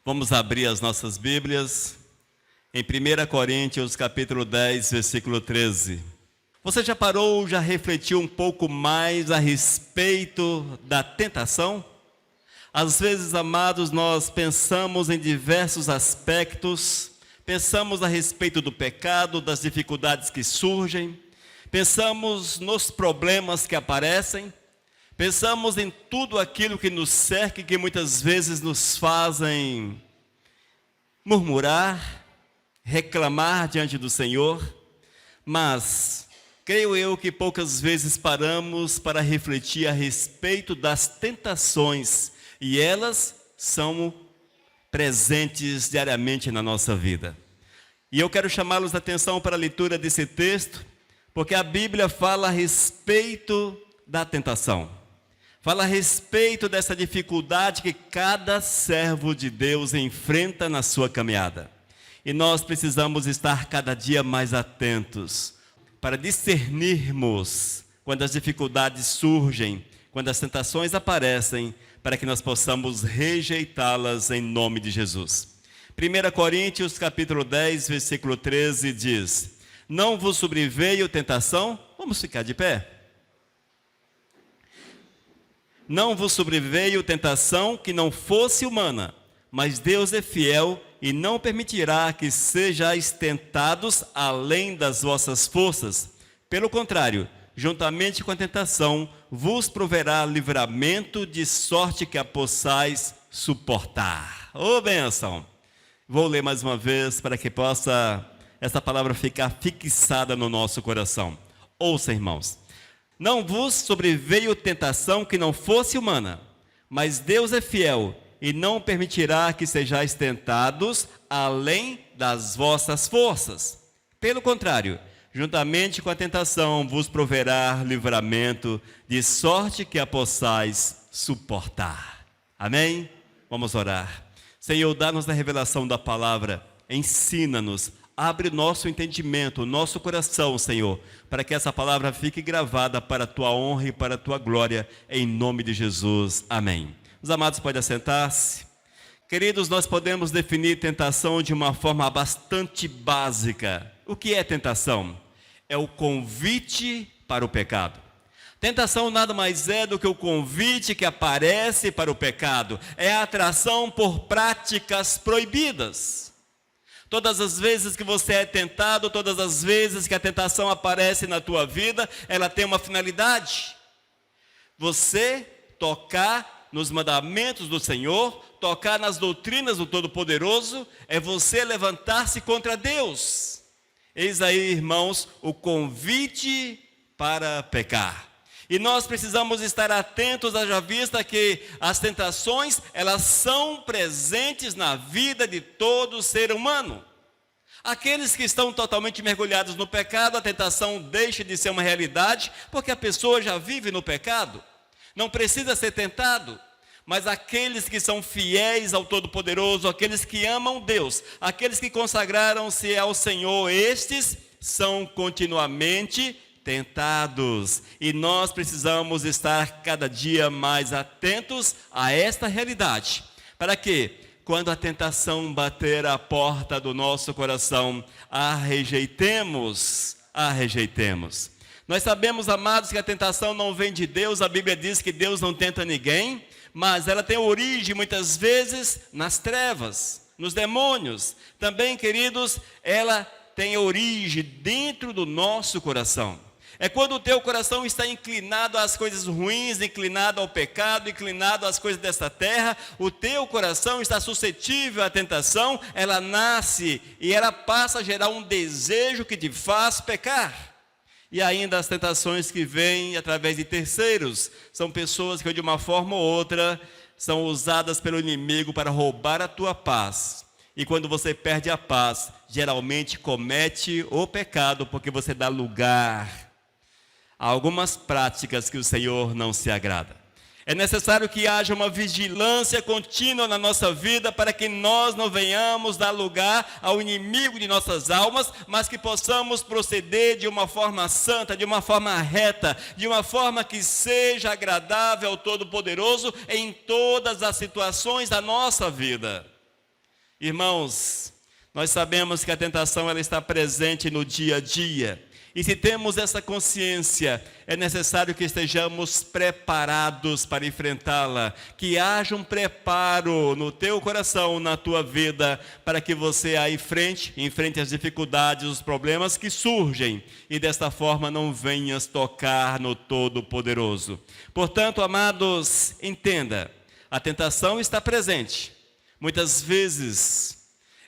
Vamos abrir as nossas Bíblias em 1 Coríntios capítulo 10, versículo 13. Você já refletiu um pouco mais a respeito da tentação? Às vezes, amados, nós pensamos em diversos aspectos, pensamos a respeito do pecado, das dificuldades que surgem, pensamos nos problemas que aparecem, pensamos em tudo aquilo que nos cerca e que muitas vezes nos fazem murmurar, reclamar diante do Senhor, mas creio eu que poucas vezes paramos para refletir a respeito das tentações e elas são presentes diariamente na nossa vida. E eu quero chamá-los a atenção para a leitura desse texto, porque a Bíblia fala a respeito da tentação. Fala a respeito dessa dificuldade que cada servo de Deus enfrenta na sua caminhada. E nós precisamos estar cada dia mais atentos para discernirmos quando as dificuldades surgem, quando as tentações aparecem, para que nós possamos rejeitá-las em nome de Jesus. 1 Coríntios capítulo 10, versículo 13 diz: não vos sobreveio tentação? Vamos ficar de pé. Não vos sobreveio tentação que não fosse humana, mas Deus é fiel e não permitirá que sejais tentados além das vossas forças. Pelo contrário, juntamente com a tentação, vos proverá livramento, de sorte que a possais suportar. Ô bênção! Vou ler mais uma vez para que possa essa palavra ficar fixada no nosso coração. Ouça, irmãos. Não vos sobreveio tentação que não fosse humana, mas Deus é fiel e não permitirá que sejais tentados além das vossas forças. Pelo contrário, juntamente com a tentação vos proverá livramento, de sorte que a possais suportar. Amém? Vamos orar. Senhor, dá-nos a revelação da palavra, ensina-nos, abre nosso entendimento, nosso coração, Senhor, para que essa palavra fique gravada para a Tua honra e para a Tua glória, em nome de Jesus. Amém. Os amados podem assentar-se. Queridos, nós podemos definir tentação de uma forma bastante básica. O que é tentação? É o convite para o pecado. Tentação nada mais é do que o convite que aparece para o pecado. É a atração por práticas proibidas. Todas as vezes que você é tentado, todas as vezes que a tentação aparece na tua vida, ela tem uma finalidade. Você tocar nos mandamentos do Senhor, tocar nas doutrinas do Todo-Poderoso, é você levantar-se contra Deus. Eis aí, irmãos, o convite para pecar. E nós precisamos estar atentos, haja vista que as tentações, elas são presentes na vida de todo ser humano. Aqueles que estão totalmente mergulhados no pecado, a tentação deixa de ser uma realidade, porque a pessoa já vive no pecado, não precisa ser tentado. Mas aqueles que são fiéis ao Todo-Poderoso, aqueles que amam Deus, aqueles que consagraram-se ao Senhor, estes são continuamente tentados, e nós precisamos estar cada dia mais atentos a esta realidade, para que, quando a tentação bater a porta do nosso coração, a rejeitemos. Nós sabemos, amados, que a tentação não vem de Deus. A Bíblia diz que Deus não tenta ninguém, mas ela tem origem muitas vezes nas trevas, nos demônios. Também, queridos, ela tem origem dentro do nosso coração. É quando o teu coração está inclinado às coisas ruins, inclinado ao pecado, inclinado às coisas desta terra, o teu coração está suscetível à tentação, ela nasce e ela passa a gerar um desejo que te faz pecar. E ainda as tentações que vêm através de terceiros, são pessoas que de uma forma ou outra são usadas pelo inimigo para roubar a tua paz. E quando você perde a paz, geralmente comete o pecado, porque você dá lugar a algumas práticas que o Senhor não se agrada. É necessário que haja uma vigilância contínua na nossa vida para que nós não venhamos dar lugar ao inimigo de nossas almas, mas que possamos proceder de uma forma santa, de uma forma reta, de uma forma que seja agradável ao Todo-Poderoso em todas as situações da nossa vida. Irmãos, nós sabemos que a tentação ela está presente no dia a dia. E se temos essa consciência, é necessário que estejamos preparados para enfrentá-la, que haja um preparo no teu coração, na tua vida, para que você aí enfrente as dificuldades, os problemas que surgem, e desta forma não venhas tocar no Todo-Poderoso. Portanto, amados, entenda, a tentação está presente. Muitas vezes,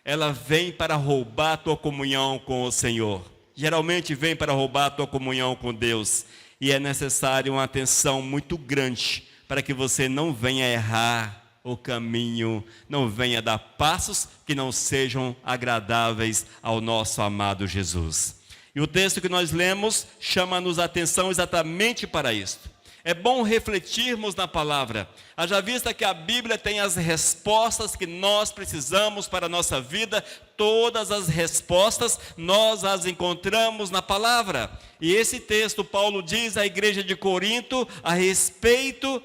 ela vem para roubar a tua comunhão com o Senhor. Geralmente vem para roubar a tua comunhão com Deus. E é necessário uma atenção muito grande para que você não venha errar o caminho, não venha dar passos que não sejam agradáveis ao nosso amado Jesus. E o texto que nós lemos chama-nos a atenção exatamente para isto. É bom refletirmos na palavra. Haja vista que a Bíblia tem as respostas que nós precisamos para a nossa vida. Todas as respostas nós as encontramos na palavra. E esse texto Paulo diz à igreja de Corinto a respeito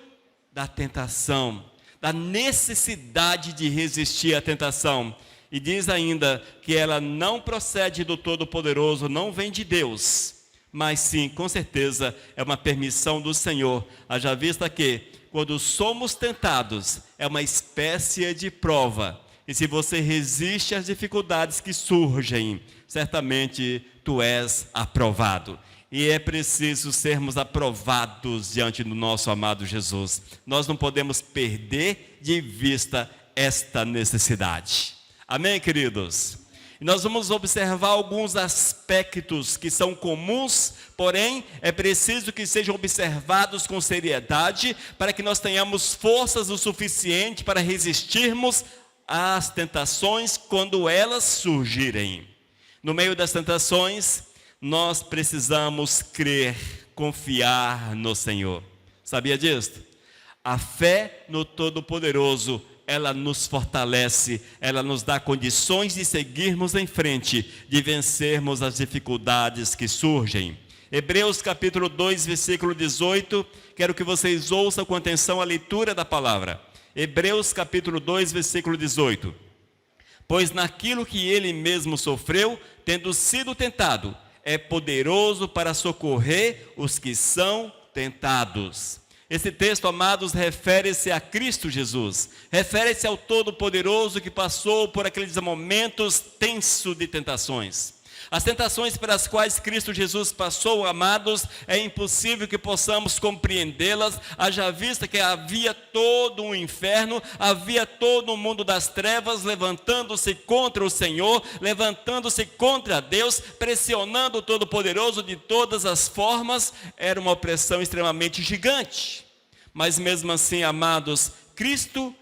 da tentação, da necessidade de resistir à tentação. E diz ainda que ela não procede do Todo-Poderoso, não vem de Deus. Mas sim, com certeza, é uma permissão do Senhor. Haja vista que, quando somos tentados, é uma espécie de prova. E se você resiste às dificuldades que surgem, certamente tu és aprovado. E é preciso sermos aprovados diante do nosso amado Jesus. Nós não podemos perder de vista esta necessidade. Amém, queridos? E nós vamos observar alguns aspectos que são comuns, porém é preciso que sejam observados com seriedade para que nós tenhamos forças o suficiente para resistirmos às tentações quando elas surgirem. No meio das tentações, nós precisamos crer, confiar no Senhor. Sabia disso? A fé no Todo-Poderoso, ela nos fortalece, ela nos dá condições de seguirmos em frente, de vencermos as dificuldades que surgem. Hebreus capítulo 2, versículo 18, quero que vocês ouçam com atenção a leitura da palavra. Hebreus capítulo 2, versículo 18. Pois naquilo que ele mesmo sofreu, tendo sido tentado, é poderoso para socorrer os que são tentados. Esse texto, amados, refere-se a Cristo Jesus, refere-se ao Todo-Poderoso que passou por aqueles momentos tensos de tentações. As tentações pelas quais Cristo Jesus passou, amados, é impossível que possamos compreendê-las, haja vista que havia todo um inferno, havia todo um mundo das trevas levantando-se contra o Senhor, levantando-se contra Deus, pressionando o Todo-Poderoso de todas as formas. Era uma opressão extremamente gigante. Mas mesmo assim, amados, Cristo,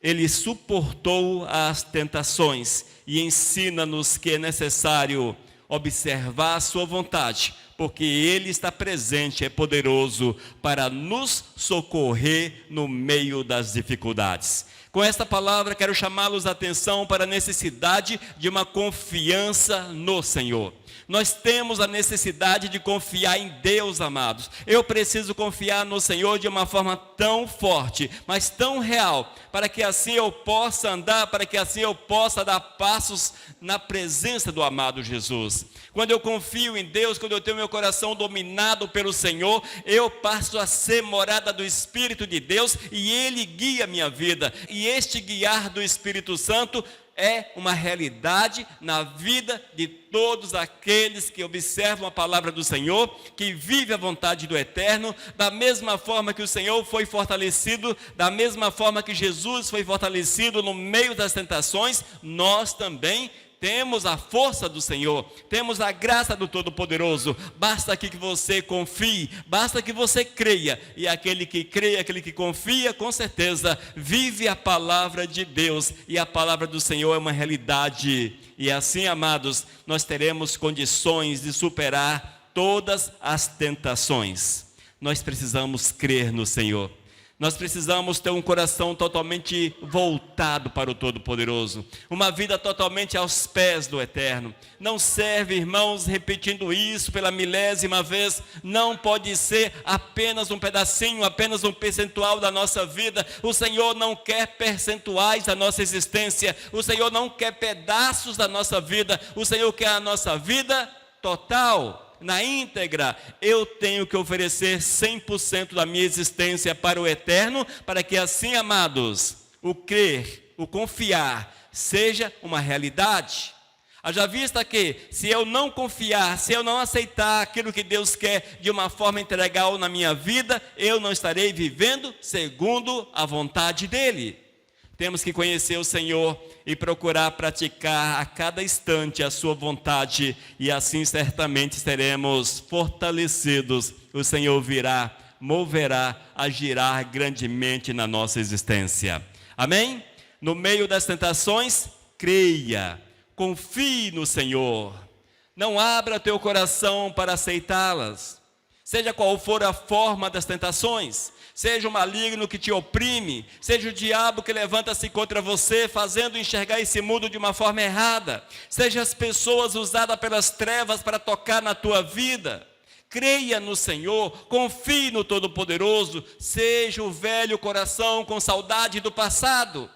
ele suportou as tentações e ensina-nos que é necessário observar a sua vontade, porque ele está presente, é poderoso para nos socorrer no meio das dificuldades. Com esta palavra, quero chamá-los a atenção para a necessidade de uma confiança no Senhor. Nós temos a necessidade de confiar em Deus, amados. Eu preciso confiar no Senhor de uma forma tão forte, mas tão real, para que assim eu possa andar, para que assim eu possa dar passos na presença do amado Jesus. Quando eu confio em Deus, quando eu tenho meu coração dominado pelo Senhor, eu passo a ser morada do Espírito de Deus e Ele guia a minha vida. E este guiar do Espírito Santo é uma realidade na vida de todos aqueles que observam a palavra do Senhor, que vivem a vontade do Eterno, da mesma forma que o Senhor foi fortalecido, da mesma forma que Jesus foi fortalecido no meio das tentações, nós também temos a força do Senhor, temos a graça do Todo-Poderoso. Basta que você confie, basta que você creia, e aquele que crê, aquele que confia, com certeza vive a palavra de Deus, e a palavra do Senhor é uma realidade. E assim, amados, nós teremos condições de superar todas as tentações. Nós precisamos crer no Senhor. Nós precisamos ter um coração totalmente voltado para o Todo-Poderoso, uma vida totalmente aos pés do Eterno. Não serve, irmãos, repetindo isso pela milésima vez, não pode ser apenas um pedacinho, apenas um percentual da nossa vida. O Senhor não quer percentuais da nossa existência, o Senhor não quer pedaços da nossa vida, o Senhor quer a nossa vida total. Na íntegra, eu tenho que oferecer 100% da minha existência para o Eterno, para que assim, amados, o crer, o confiar, seja uma realidade. Haja vista que, se eu não confiar, se eu não aceitar aquilo que Deus quer de uma forma integral na minha vida, eu não estarei vivendo segundo a vontade dEle. Temos que conhecer o Senhor e procurar praticar a cada instante a sua vontade, e assim certamente seremos fortalecidos. O Senhor virá, moverá, agirá grandemente na nossa existência. Amém? No meio das tentações, creia, confie no Senhor. Não abra teu coração para aceitá-las. Seja qual for a forma das tentações, seja o maligno que te oprime, seja o diabo que levanta-se contra você, fazendo enxergar esse mundo de uma forma errada, seja as pessoas usadas pelas trevas para tocar na tua vida, creia no Senhor, confie no Todo-Poderoso, seja o velho coração com saudade do passado.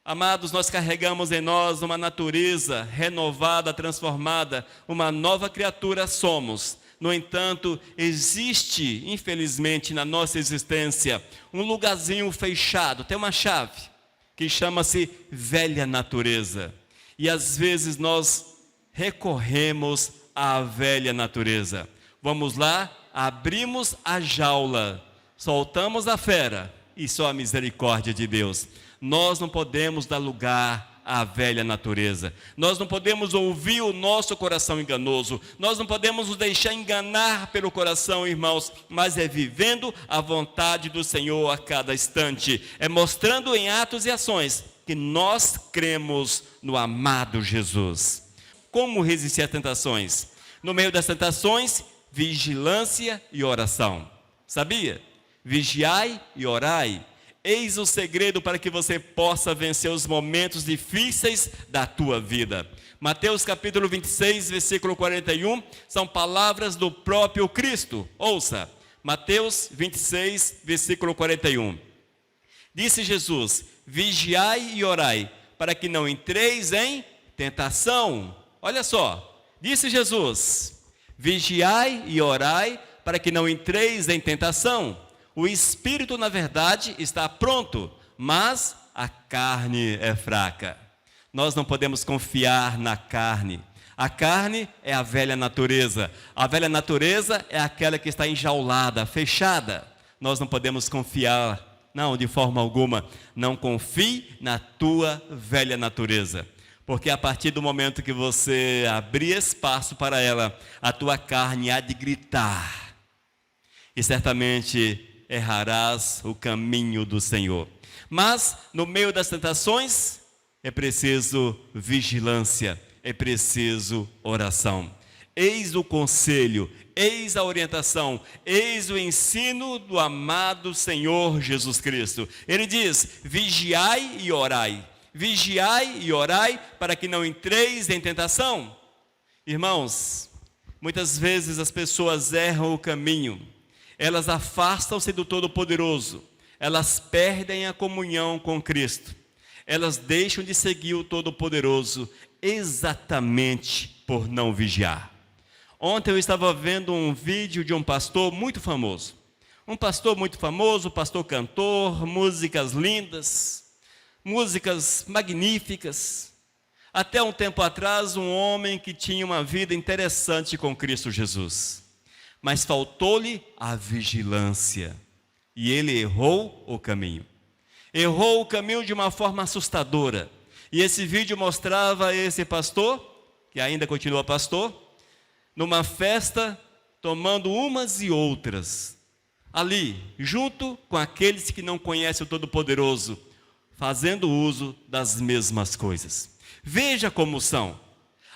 Amados, nós carregamos em nós uma natureza renovada, transformada, uma nova criatura somos. No entanto, existe, infelizmente, na nossa existência, um lugarzinho fechado, tem uma chave, que chama-se velha natureza. E às vezes nós recorremos à velha natureza. Vamos lá, abrimos a jaula, soltamos a fera, e só a misericórdia de Deus. Nós não podemos dar lugar à velha natureza. Nós não podemos ouvir o nosso coração enganoso. Nós não podemos nos deixar enganar pelo coração, irmãos, mas é vivendo a vontade do Senhor a cada instante. É mostrando em atos e ações que nós cremos no amado Jesus. Como resistir às tentações? No meio das tentações, vigilância e oração. Sabia? Vigiai e orai. Eis o segredo para que você possa vencer os momentos difíceis da tua vida. Mateus capítulo 26, versículo 41, são palavras do próprio Cristo. Ouça, Mateus 26, versículo 41. Disse Jesus: vigiai e orai, para que não entreis em tentação. Olha só, disse Jesus: vigiai e orai, para que não entreis em tentação. O espírito, na verdade, está pronto, mas a carne é fraca. Nós não podemos confiar na carne. A carne é a velha natureza. A velha natureza é aquela que está enjaulada, fechada. Nós não podemos confiar, não, de forma alguma. Não confie na tua velha natureza. Porque a partir do momento que você abrir espaço para ela, a tua carne há de gritar. E certamente errarás o caminho do Senhor. Mas, no meio das tentações, é preciso vigilância, é preciso oração. Eis o conselho, eis a orientação, eis o ensino do amado Senhor Jesus Cristo. Ele diz: vigiai e orai. Vigiai e orai para que não entreis em tentação. Irmãos, muitas vezes as pessoas erram o caminho. Elas afastam-se do Todo-Poderoso, elas perdem a comunhão com Cristo, elas deixam de seguir o Todo-Poderoso exatamente por não vigiar. Ontem eu estava vendo um vídeo de um pastor muito famoso, pastor cantor, músicas lindas, músicas magníficas. Até um tempo atrás, um homem que tinha uma vida interessante com Cristo Jesus. Mas faltou-lhe a vigilância, e ele errou o caminho. Errou o caminho de uma forma assustadora. E esse vídeo mostrava esse pastor, que ainda continua pastor, numa festa, tomando umas e outras, ali, junto com aqueles que não conhecem o Todo-Poderoso, fazendo uso das mesmas coisas. Veja como são.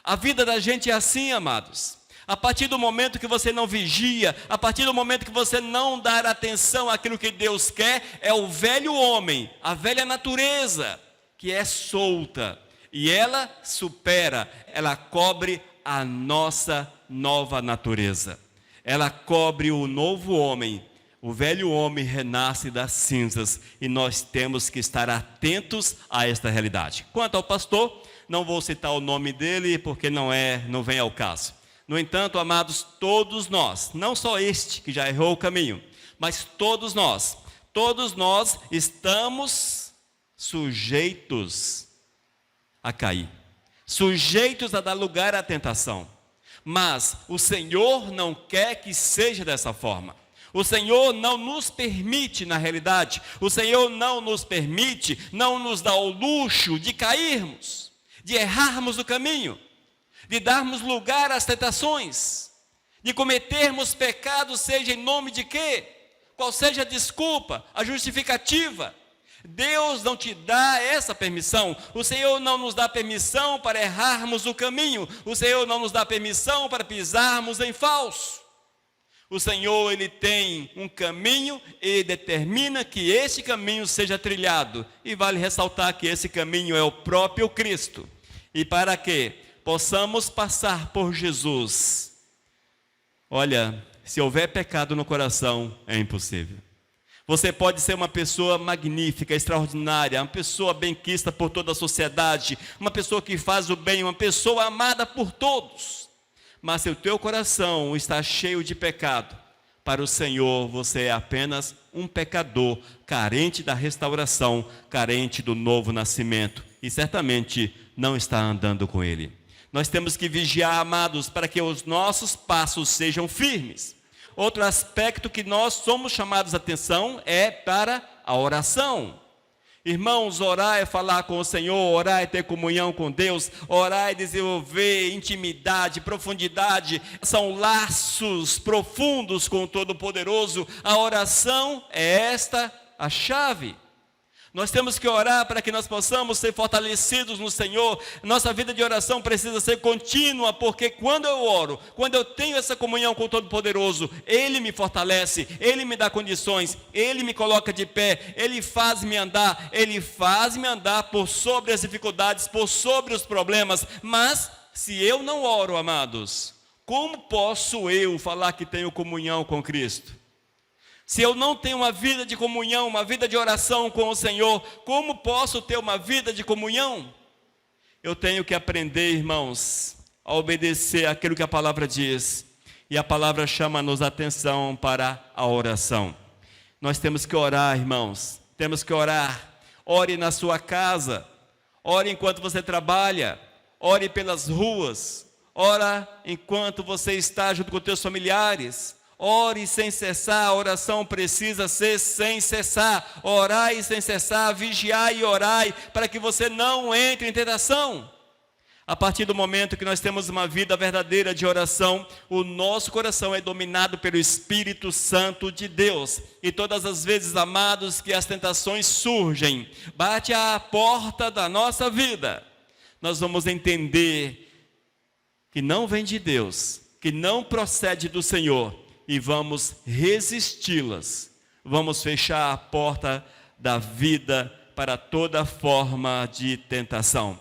A vida da gente é assim, amados. A partir do momento que você não vigia, a partir do momento que você não dar atenção àquilo que Deus quer, é o velho homem, a velha natureza, que é solta. E ela supera, ela cobre a nossa nova natureza. Ela cobre o novo homem. O velho homem renasce das cinzas e nós temos que estar atentos a esta realidade. Quanto ao pastor, não vou citar o nome dele porque não vem ao caso. No entanto, amados, todos nós, não só este que já errou o caminho, mas todos nós estamos sujeitos a cair, sujeitos a dar lugar à tentação. Mas o Senhor não quer que seja dessa forma. O Senhor não nos permite, na realidade, o Senhor não nos permite, não nos dá o luxo de cairmos, de errarmos o caminho, de darmos lugar às tentações, de cometermos pecados, seja em nome de quê? Qual seja a desculpa, a justificativa. Deus não te dá essa permissão. O Senhor não nos dá permissão para errarmos o caminho. O Senhor não nos dá permissão para pisarmos em falso. O Senhor, Ele tem um caminho e determina que esse caminho seja trilhado. E vale ressaltar que esse caminho é o próprio Cristo. E para que possamos passar por Jesus, olha, se houver pecado no coração, é impossível. Você pode ser uma pessoa magnífica, extraordinária, uma pessoa benquista por toda a sociedade, uma pessoa que faz o bem, uma pessoa amada por todos. Mas se o teu coração está cheio de pecado, para o Senhor você é apenas um pecador, carente da restauração, carente do novo nascimento, e certamente não está andando com Ele. Nós temos que vigiar, amados, para que os nossos passos sejam firmes. Outro aspecto que nós somos chamados a atenção é para a oração. Irmãos, orar é falar com o Senhor, orar é ter comunhão com Deus, orar é desenvolver intimidade, profundidade, são laços profundos com o Todo-Poderoso. A oração é esta a chave. Nós temos que orar para que nós possamos ser fortalecidos no Senhor. Nossa vida de oração precisa ser contínua, porque quando eu oro, quando eu tenho essa comunhão com o Todo-Poderoso, Ele me fortalece, Ele me dá condições, Ele me coloca de pé, Ele faz-me andar por sobre as dificuldades, por sobre os problemas. Mas, se eu não oro, amados, como posso eu falar que tenho comunhão com Cristo? Se eu não tenho uma vida de comunhão, uma vida de oração com o Senhor, como posso ter uma vida de comunhão? Eu tenho que aprender, irmãos, a obedecer aquilo que a palavra diz. E a palavra chama-nos a atenção para a oração. Nós temos que orar, irmãos, temos que orar. Ore na sua casa, ore enquanto você trabalha, ore pelas ruas, ora enquanto você está junto com teus familiares. Ore sem cessar, a oração precisa ser sem cessar. Orai sem cessar, vigiai e orai, para que você não entre em tentação. A partir do momento que nós temos uma vida verdadeira de oração, o nosso coração é dominado pelo Espírito Santo de Deus. E todas as vezes, amados, que as tentações surgem, bate à porta da nossa vida, nós vamos entender que não vem de Deus, que não procede do Senhor, e vamos resisti-las. Vamos fechar a porta da vida para toda forma de tentação.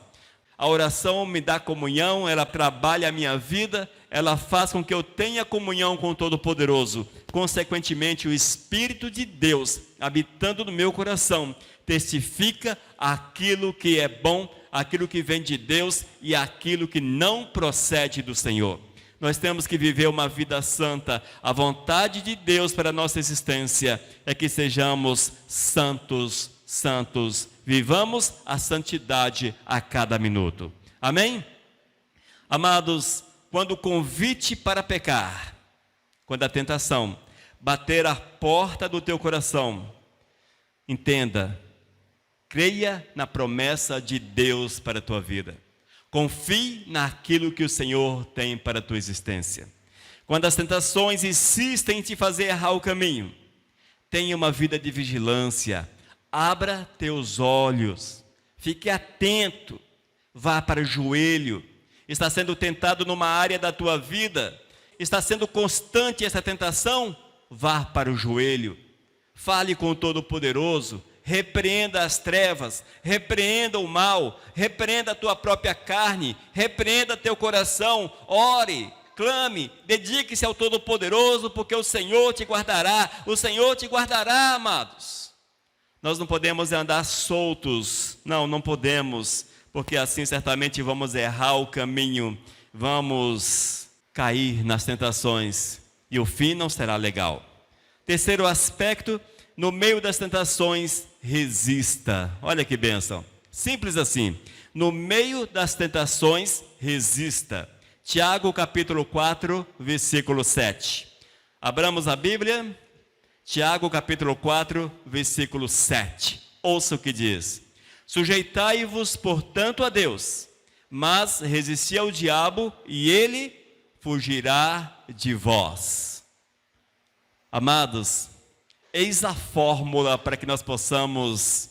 A oração me dá comunhão, ela trabalha a minha vida, ela faz com que eu tenha comunhão com o Todo-Poderoso. Consequentemente, o Espírito de Deus, habitando no meu coração, testifica aquilo que é bom, aquilo que vem de Deus e aquilo que não procede do Senhor. Nós temos que viver uma vida santa. A vontade de Deus para a nossa existência é que sejamos santos, santos. Vivamos a santidade a cada minuto. Amém? Amados, quando o convite para pecar, quando a tentação bater a porta do teu coração, entenda, creia na promessa de Deus para a tua vida. Confie naquilo que o Senhor tem para a tua existência. Quando as tentações insistem em te fazer errar o caminho, tenha uma vida de vigilância. Abra teus olhos. Fique atento. Vá para o joelho. Está sendo tentado numa área da tua vida. está sendo constante essa tentação, vá para o joelho, fale com o Todo-Poderoso, repreenda as trevas, repreenda o mal, repreenda a tua própria carne, repreenda teu coração, ore, clame, dedique-se ao Todo-Poderoso, porque o Senhor te guardará, amados. Nós não podemos andar soltos, não podemos, porque assim certamente vamos errar o caminho, vamos cair nas tentações e o fim não será legal. Terceiro aspecto, no meio das tentações, resista. Olha que bênção, simples assim, no meio das tentações, resista. Tiago capítulo 4, versículo 7. Abramos a Bíblia, Tiago capítulo 4, versículo 7. Ouça o que diz: sujeitai-vos, portanto, a Deus, mas resisti ao diabo e ele fugirá de vós. Amados, eis a fórmula para que nós possamos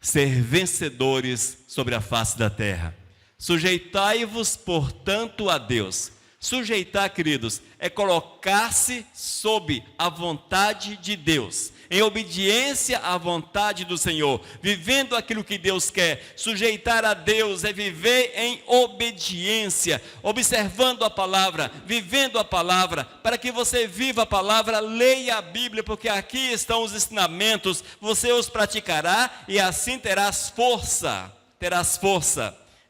ser vencedores sobre a face da terra. Sujeitai-vos, portanto, a Deus. Sujeitar, queridos, é colocar-se sob a vontade de Deus, em obediência à vontade do Senhor, vivendo aquilo que Deus quer. Sujeitar a Deus é viver em obediência, observando a palavra, vivendo a palavra. Para que você viva a palavra, leia a Bíblia, porque aqui estão os ensinamentos, você os praticará e assim terás força,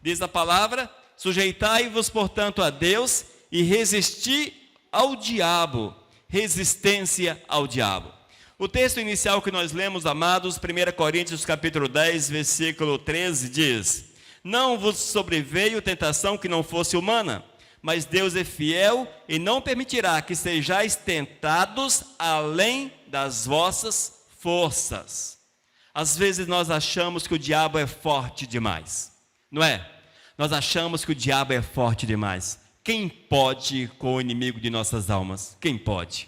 diz a palavra: sujeitai-vos, portanto, a Deus e resisti ao diabo. Resistência ao diabo. O texto inicial que nós lemos, amados, 1 Coríntios capítulo 10, versículo 13, diz: não vos sobreveio tentação que não fosse humana, mas Deus é fiel e não permitirá que sejais tentados além das vossas forças. Às vezes nós achamos que o diabo é forte demais, não é? Nós achamos que o diabo é forte demais. Quem pode com o inimigo de nossas almas? Quem pode?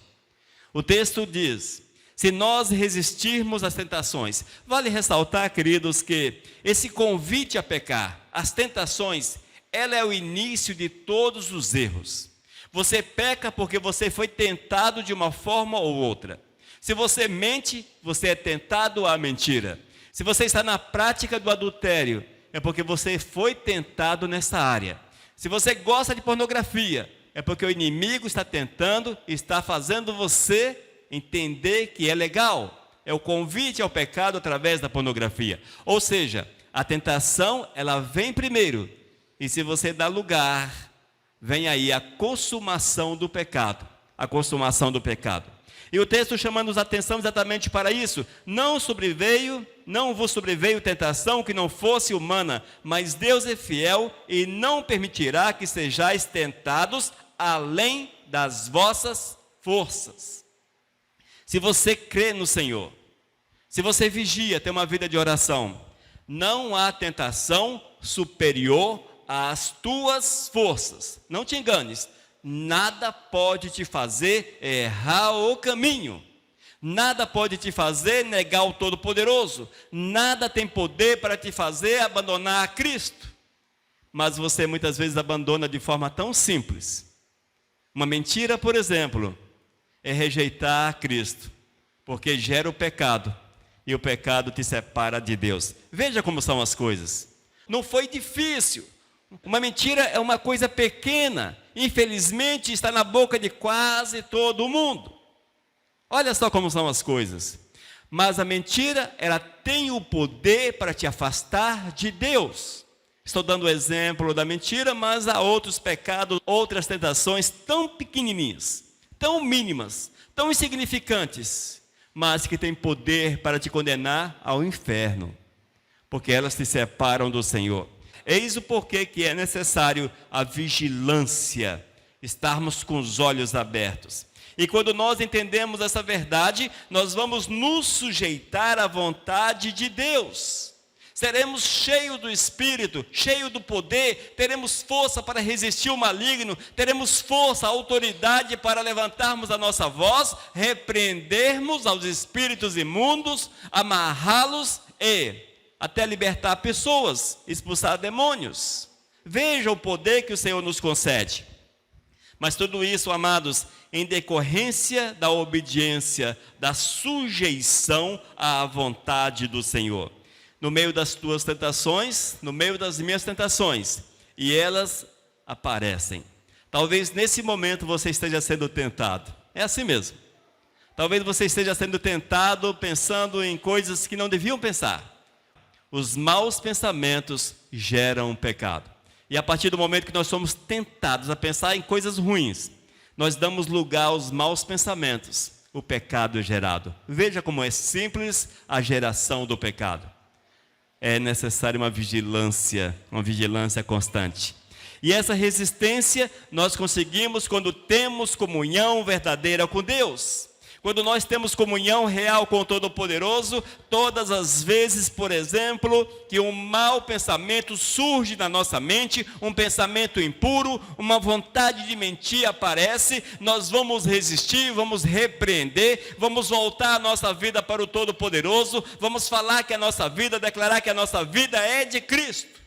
O texto diz: se nós resistirmos às tentações. Vale ressaltar, queridos, que esse convite a pecar, as tentações, ela é o início de todos os erros. Você peca porque você foi tentado de uma forma ou outra. Se você mente, você é tentado à mentira. Se você está na prática do adultério, é porque você foi tentado nessa área. Se você gosta de pornografia, é porque o inimigo está fazendo você entender que é legal. É o convite ao pecado através da pornografia. Ou seja, a tentação, ela vem primeiro. E se você dá lugar, vem aí a consumação do pecado. A consumação do pecado. E o texto chama-nos a atenção exatamente para isso. Não vos sobreveio tentação que não fosse humana, mas Deus é fiel e não permitirá que sejais tentados além das vossas forças. Se você crê no Senhor, se você vigia, tem uma vida de oração, não há tentação superior às tuas forças. Não te enganes. Nada pode te fazer errar o caminho. Nada pode te fazer negar o Todo-Poderoso. Nada tem poder para te fazer abandonar a Cristo. Mas você muitas vezes abandona de forma tão simples. Uma mentira, por exemplo, é rejeitar a Cristo, porque gera o pecado, e o pecado te separa de Deus. Veja como são as coisas. Não foi difícil. Uma mentira é uma coisa pequena, infelizmente está na boca de quase todo mundo. Olha só como são as coisas. Mas a mentira, ela tem o poder para te afastar de Deus. Estou dando o exemplo da mentira, mas há outros pecados, outras tentações tão pequenininhas, tão mínimas, tão insignificantes, mas que têm poder para te condenar ao inferno, porque elas te separam do Senhor. Eis o porquê que é necessário a vigilância, estarmos com os olhos abertos. E quando nós entendemos essa verdade, nós vamos nos sujeitar à vontade de Deus. Seremos cheios do Espírito, cheios do poder, teremos força para resistir o maligno, teremos força, autoridade para levantarmos a nossa voz, repreendermos aos espíritos imundos, amarrá-los e até libertar pessoas, expulsar demônios. Veja o poder que o Senhor nos concede. Mas tudo isso, amados, em decorrência da obediência, da sujeição à vontade do Senhor. No meio das tuas tentações, no meio das minhas tentações, e elas aparecem. Talvez nesse momento você esteja sendo tentado. É assim mesmo. Talvez você esteja sendo tentado pensando em coisas que não deviam pensar. Os maus pensamentos geram pecado. E a partir do momento que nós somos tentados a pensar em coisas ruins, nós damos lugar aos maus pensamentos. O pecado é gerado. Veja como é simples a geração do pecado. É necessária uma vigilância constante. E essa resistência nós conseguimos quando temos comunhão verdadeira com Deus. Quando nós temos comunhão real com o Todo-Poderoso, todas as vezes, por exemplo, que um mau pensamento surge na nossa mente, um pensamento impuro, uma vontade de mentir aparece, nós vamos resistir, vamos repreender, vamos voltar a nossa vida para o Todo-Poderoso, vamos falar que a nossa vida, declarar que a nossa vida é de Cristo.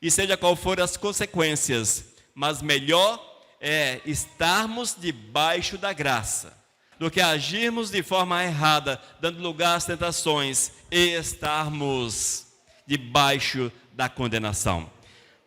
E seja qual for as consequências, mas melhor é estarmos debaixo da graça do que agirmos de forma errada, dando lugar às tentações e estarmos debaixo da condenação.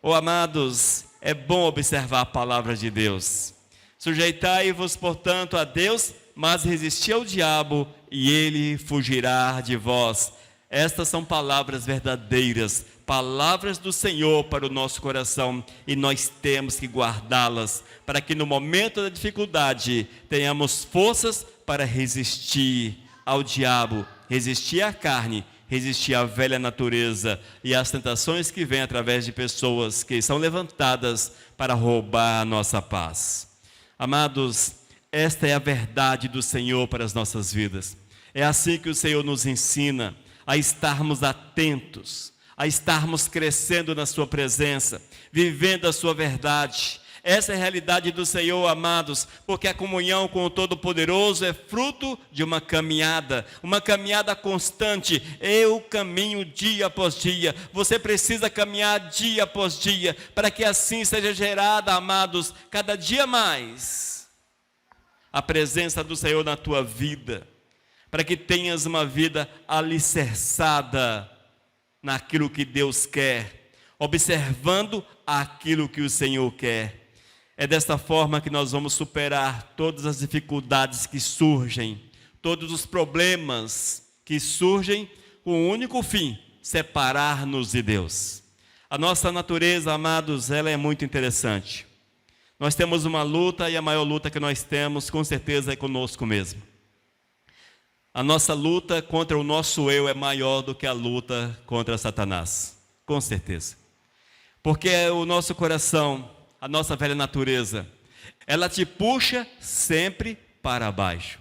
Oh, amados, é bom observar a palavra de Deus. Sujeitai-vos, portanto, a Deus, mas resisti ao diabo e ele fugirá de vós. Estas são palavras verdadeiras, palavras do Senhor para o nosso coração, e nós temos que guardá-las, para que no momento da dificuldade tenhamos forças para resistir ao diabo, resistir à carne, resistir à velha natureza e às tentações que vêm através de pessoas que são levantadas para roubar a nossa paz. Amados, esta é a verdade do Senhor para as nossas vidas. É assim que o Senhor nos ensina a estarmos atentos, a estarmos crescendo na sua presença, vivendo a sua verdade. Essa é a realidade do Senhor, amados, porque a comunhão com o Todo-Poderoso é fruto de uma caminhada constante. Eu caminho dia após dia, você precisa caminhar dia após dia, para que assim seja gerada, amados, cada dia mais, a presença do Senhor na tua vida, para que tenhas uma vida alicerçada naquilo que Deus quer, observando aquilo que o Senhor quer. É desta forma que nós vamos superar todas as dificuldades que surgem, todos os problemas que surgem, com o único fim, separar-nos de Deus. A nossa natureza, amados, ela é muito interessante. Nós temos uma luta, e a maior luta que nós temos, com certeza, é conosco mesmo. A nossa luta contra o nosso eu é maior do que a luta contra Satanás, com certeza. Porque o nosso coração, a nossa velha natureza, ela te puxa sempre para baixo.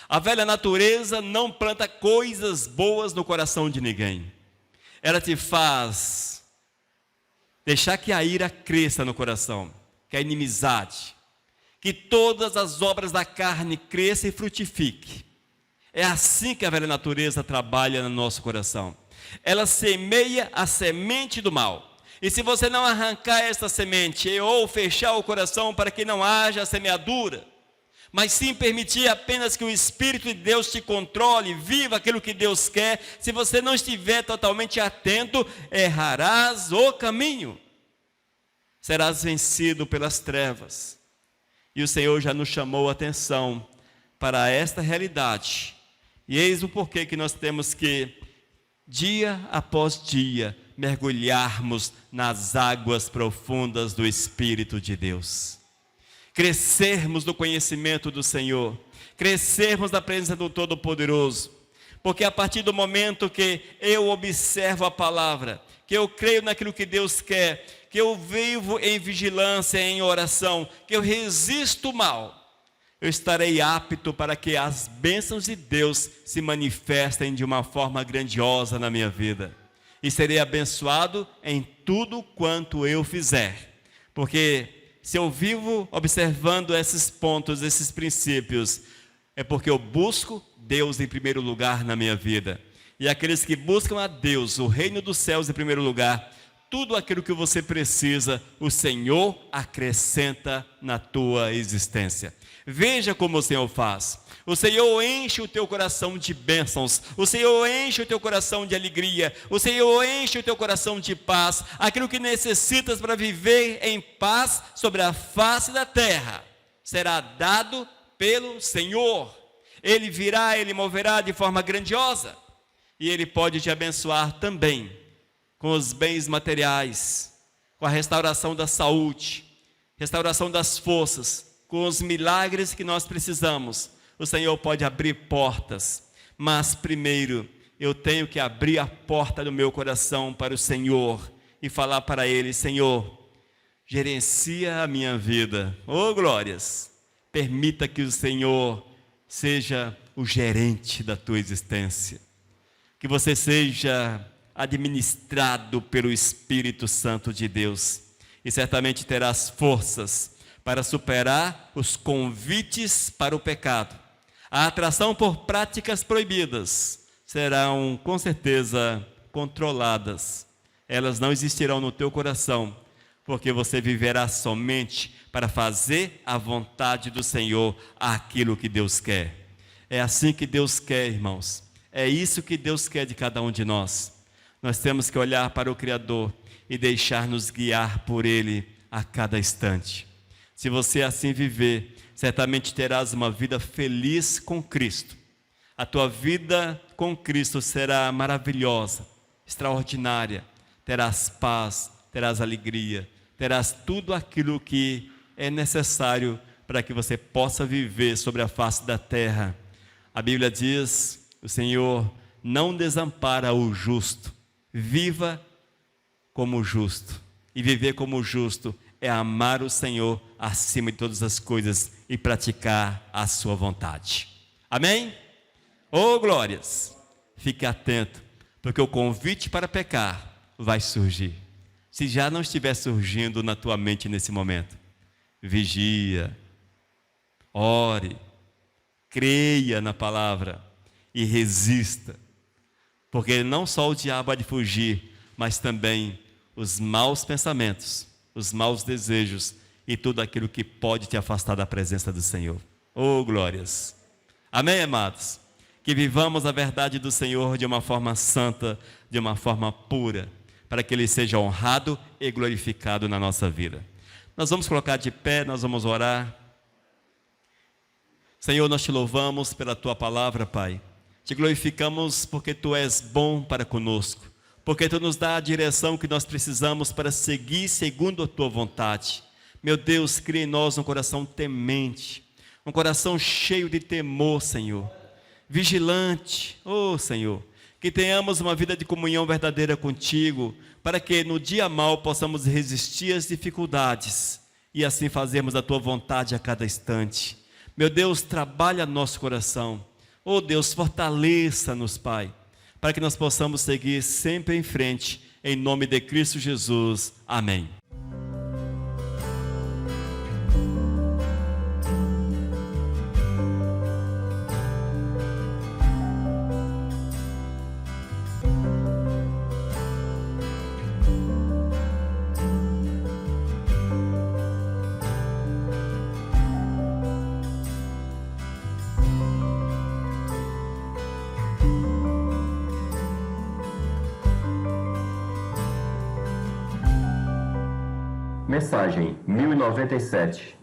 A velha natureza não planta coisas boas no coração de ninguém. Ela te faz deixar que a ira cresça no coração, que a inimizade, que todas as obras da carne cresçam e frutifiquem. É assim que a velha natureza trabalha no nosso coração. Ela semeia a semente do mal. E se você não arrancar essa semente, ou fechar o coração para que não haja semeadura, mas sim permitir apenas que o Espírito de Deus te controle, viva aquilo que Deus quer, se você não estiver totalmente atento, errarás o caminho. Serás vencido pelas trevas. E o Senhor já nos chamou a atenção para esta realidade. E eis o porquê que nós temos que, dia após dia, mergulharmos nas águas profundas do Espírito de Deus. Crescermos no conhecimento do Senhor, crescermos na presença do Todo-Poderoso. Porque a partir do momento que eu observo a palavra, que eu creio naquilo que Deus quer, que eu vivo em vigilância, em oração, que eu resisto o mal, eu estarei apto para que as bênçãos de Deus se manifestem de uma forma grandiosa na minha vida. E serei abençoado em tudo quanto eu fizer. Porque se eu vivo observando esses pontos, esses princípios, é porque eu busco Deus em primeiro lugar na minha vida. E aqueles que buscam a Deus, o reino dos céus em primeiro lugar, tudo aquilo que você precisa, o Senhor acrescenta na tua existência. Veja como o Senhor faz. O Senhor enche o teu coração de bênçãos, o Senhor enche o teu coração de alegria, o Senhor enche o teu coração de paz, aquilo que necessitas para viver em paz sobre a face da terra, será dado pelo Senhor. Ele virá, Ele moverá de forma grandiosa, e Ele pode te abençoar também, com os bens materiais, com a restauração da saúde, restauração das forças, com os milagres que nós precisamos. O Senhor pode abrir portas, mas primeiro eu tenho que abrir a porta do meu coração para o Senhor e falar para Ele: Senhor, gerencia a minha vida. Oh, glórias! Permita que o Senhor seja o gerente da tua existência, que você seja administrado pelo Espírito Santo de Deus, e certamente terás forças para superar os convites para o pecado. A atração por práticas proibidas serão com certeza controladas. Elas não existirão no teu coração, porque você viverá somente para fazer a vontade do Senhor, aquilo que Deus quer. É assim que Deus quer, irmãos. É isso que Deus quer de cada um de nós. Nós temos que olhar para o Criador e deixar-nos guiar por Ele a cada instante. Se você assim viver, certamente terás uma vida feliz com Cristo. A tua vida com Cristo será maravilhosa, extraordinária. Terás paz, terás alegria, terás tudo aquilo que é necessário para que você possa viver sobre a face da terra. A Bíblia diz: o Senhor não desampara o justo. Viva como justo. E viver como justo é amar o Senhor acima de todas as coisas e praticar a sua vontade. Amém? Oh, glórias! Fique atento, porque o convite para pecar vai surgir. Se já não estiver surgindo na tua mente nesse momento, vigia, ore, creia na palavra e resista, porque não só o diabo há de fugir, mas também os maus pensamentos, os maus desejos e tudo aquilo que pode te afastar da presença do Senhor. Oh, glórias! Amém, amados? Que vivamos a verdade do Senhor de uma forma santa, de uma forma pura, para que Ele seja honrado e glorificado na nossa vida. Nós vamos colocar de pé, nós vamos orar. Senhor, nós te louvamos pela Tua palavra, Pai. Te glorificamos porque Tu és bom para conosco, porque Tu nos dá a direção que nós precisamos para seguir segundo a Tua vontade. Meu Deus, cria em nós um coração temente, um coração cheio de temor, Senhor, vigilante, oh Senhor, que tenhamos uma vida de comunhão verdadeira contigo, para que no dia mau possamos resistir às dificuldades e assim fazermos a Tua vontade a cada instante. Meu Deus, trabalha nosso coração, oh Deus, fortaleça-nos, Pai, para que nós possamos seguir sempre em frente, em nome de Cristo Jesus. Amém. Mensagem 1097